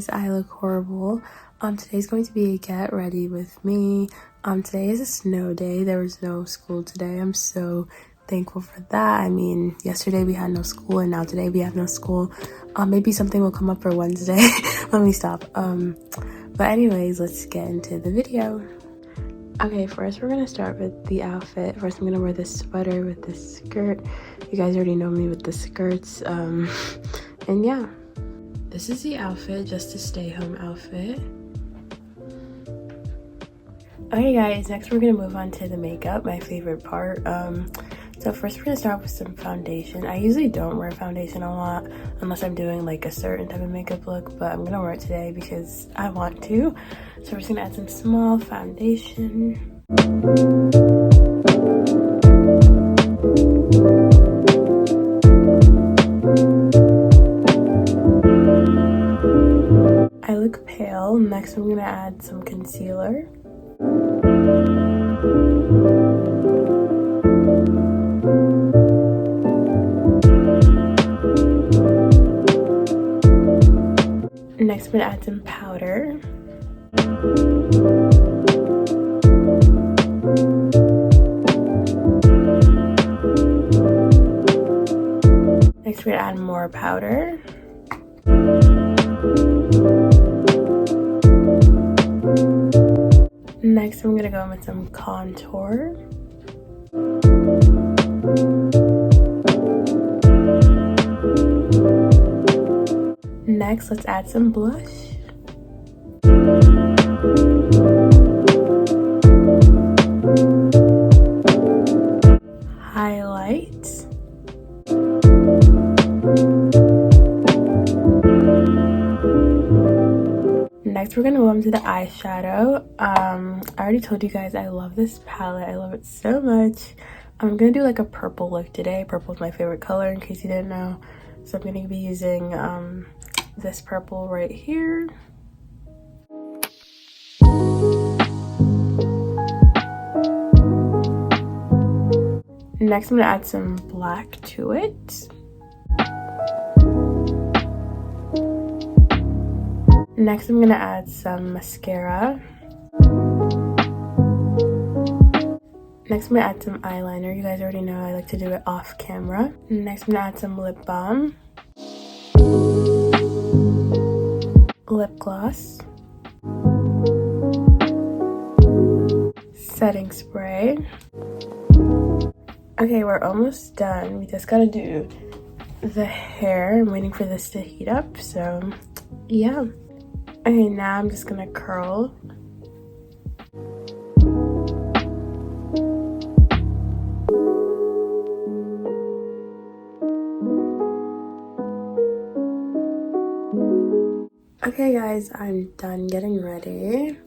guys, I look horrible. Today's going to be a get ready with me. Today is a snow day. There was no school today. I'm so thankful for that. I mean, yesterday we had no school and now today we have no school. Maybe something will come up for Wednesday. Let me stop. But anyways, let's get into the video. Okay, first we're gonna start with the outfit. First I'm gonna wear this sweater with this skirt. You guys already know me with the skirts. And yeah, this is the outfit, just a stay home outfit. Okay guys, next we're gonna move on to the makeup, my favorite part. So first we're gonna start with some foundation. I usually don't wear foundation a lot unless I'm doing like a certain type of makeup look, but I'm gonna wear it today because I want to. So we're just gonna add some small foundation. I look pale. Next I'm gonna add some concealer. Next I'm gonna add some powder. Next we're gonna add more powder. Next I'm gonna go in with some contour. Next, let's add some blush. Highlight. Next, we're gonna go into the eyeshadow. I already told you guys I love this palette. I love it so much. I'm gonna do like a purple look today. Purple is my favorite color, in case you didn't know. So I'm gonna be using this purple right here. Next, I'm gonna add some black to it. Next, I'm gonna add some mascara. Next, I'm gonna add some eyeliner. You guys already know I like to do it off camera. Next, I'm gonna add some lip balm. Lip gloss. Setting spray. Okay, we're almost done. We just gotta do the hair. I'm waiting for this to heat up, so yeah. Okay, now I'm just gonna curl. Okay guys, I'm done getting ready.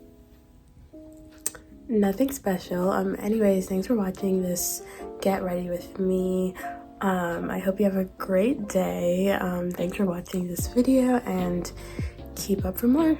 Nothing special. Anyways, thanks for watching this get ready with me. I hope you have a great day. Thanks for watching this video and keep up for more.